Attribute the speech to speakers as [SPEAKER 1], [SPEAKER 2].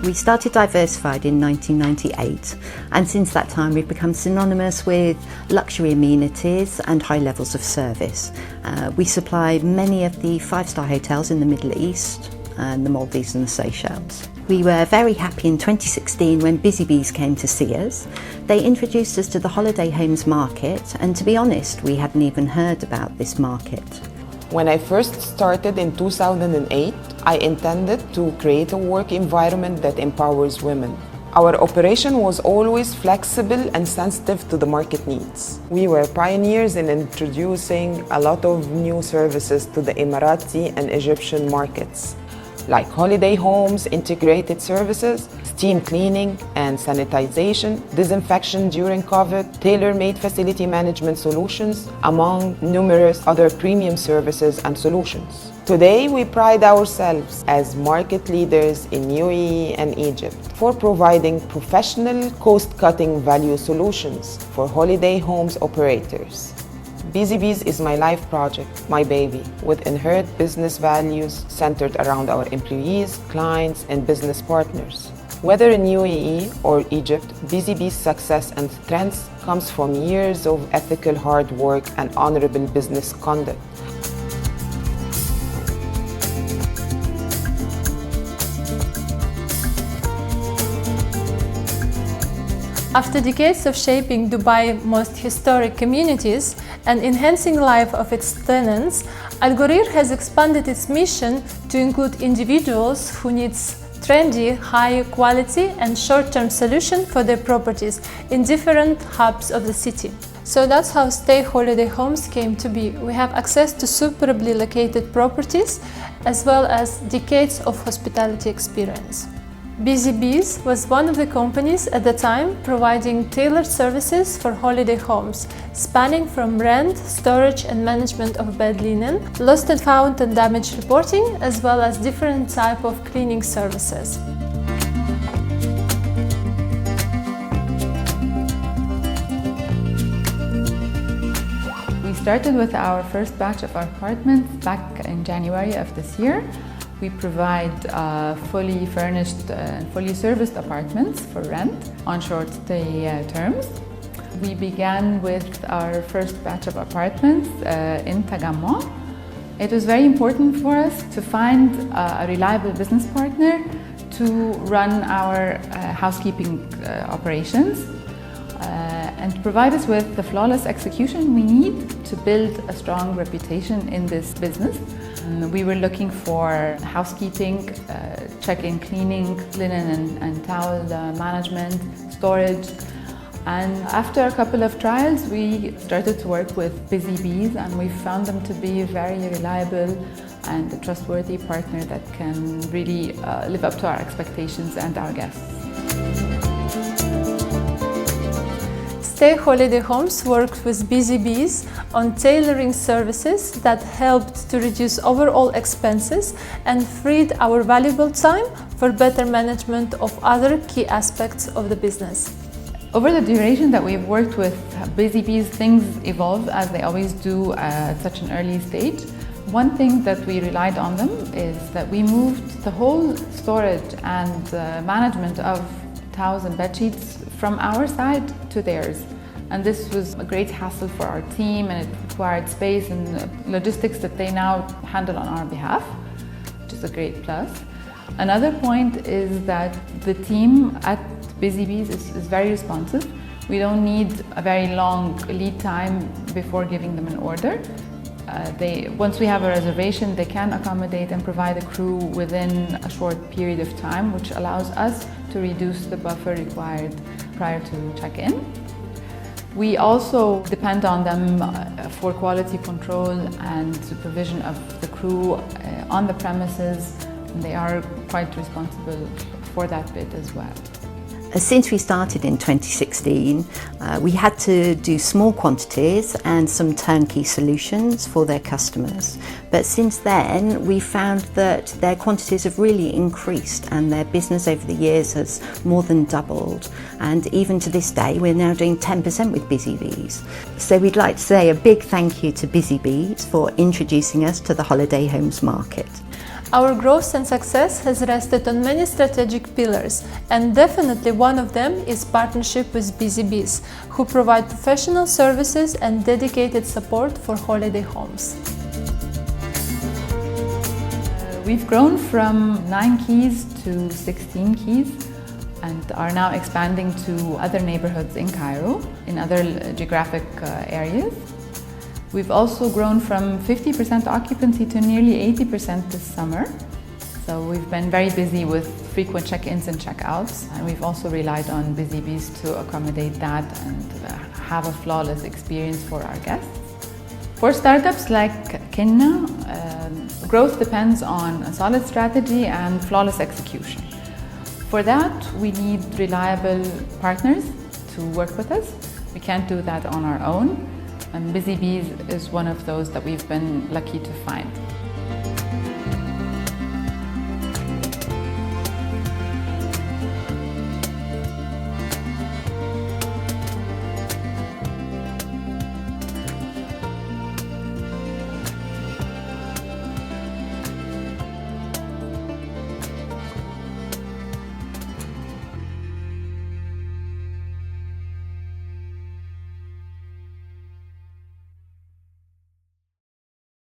[SPEAKER 1] We started Diversified in 1998, and since that time we've become synonymous with luxury amenities and high levels of service. We supply many of the five-star hotels in the Middle East and the Maldives and the Seychelles. We were very happy in 2016 when BusyBees came to see us. They introduced us to the holiday homes market, and to be honest, we hadn't even heard about this market.
[SPEAKER 2] When I first started in 2008, I intended to create a work environment that empowers women. Our operation was always flexible and sensitive to the market needs. We were pioneers in introducing a lot of new services to the Emirati and Egyptian markets, like holiday homes, integrated services, steam cleaning and sanitization, disinfection during COVID, tailor-made facility management solutions, among numerous other premium services and solutions. Today, we pride ourselves as market leaders in UAE and Egypt for providing professional, cost-cutting value solutions for holiday homes operators. BusyBees is my life project, my baby, with inherent business values centered around our employees, clients, and business partners. Whether in UAE or Egypt, BusyBees' success and strength comes from years of ethical hard work and honorable business conduct.
[SPEAKER 3] After decades of shaping Dubai's most historic communities and enhancing life of its tenants, Al Ghurair has expanded its mission to include individuals who need trendy, high quality and short-term solutions for their properties in different hubs of the city. So that's how Stay Holiday Homes came to be. We have access to superbly located properties as well as decades of hospitality experience. BusyBees was one of the companies at the time providing tailored services for holiday homes, spanning from rent, storage and management of bed linen, lost and found and damage reporting, as well as different types of cleaning services.
[SPEAKER 4] We started with our first batch of apartments back in January of this year. We provide fully furnished and fully serviced apartments for rent on short stay terms. We began with our first batch of apartments in Tagammo. It was very important for us to find a reliable business partner to run our housekeeping operations and to provide us with the flawless execution we need to build a strong reputation in this business. We were looking for housekeeping, check-in cleaning, linen and towel management, storage. And after a couple of trials, we started to work with BusyBees, and we found them to be a very reliable and a trustworthy partner that can really live up to our expectations and our guests.
[SPEAKER 3] Stay Holiday Homes worked with BusyBees on tailoring services that helped to reduce overall expenses and freed our valuable time for better management of other key aspects of the business.
[SPEAKER 4] Over the duration that we've worked with BusyBees, things evolve as they always do at such an early stage. One thing that we relied on them is that we moved the whole storage and management of towels and bed sheets from our side to theirs. And this was a great hassle for our team, and it required space and logistics that they now handle on our behalf, which is a great plus. Another point is that the team at BusyBees is very responsive. We don't need a very long lead time before giving them an order. Once we have a reservation, they can accommodate and provide a crew within a short period of time, which allows us to reduce the buffer required prior to check-in. We also depend on them for quality control and supervision of the crew on the premises, and they are quite responsible for that bit as well.
[SPEAKER 1] Since we started in 2016, we had to do small quantities and some turnkey solutions for their customers. But since then, we found that their quantities have really increased and their business over the years has more than doubled. And even to this day, we're now doing 10% with BusyBees. So we'd like to say a big thank you to BusyBees for introducing us to the holiday homes market.
[SPEAKER 3] Our growth and success has rested on many strategic pillars, and definitely one of them is partnership with BusyBees, who provide professional services and dedicated support for holiday homes.
[SPEAKER 4] We've grown from 9 keys to 16 keys and are now expanding to other neighborhoods in Cairo, in other geographic areas. We've also grown from 50% occupancy to nearly 80% this summer. So we've been very busy with frequent check-ins and check-outs, and we've also relied on BusyBees to accommodate that and have a flawless experience for our guests. For startups like Kinna, growth depends on a solid strategy and flawless execution. For that, we need reliable partners to work with us. We can't do that on our own. And BusyBees is one of those that we've been lucky to find.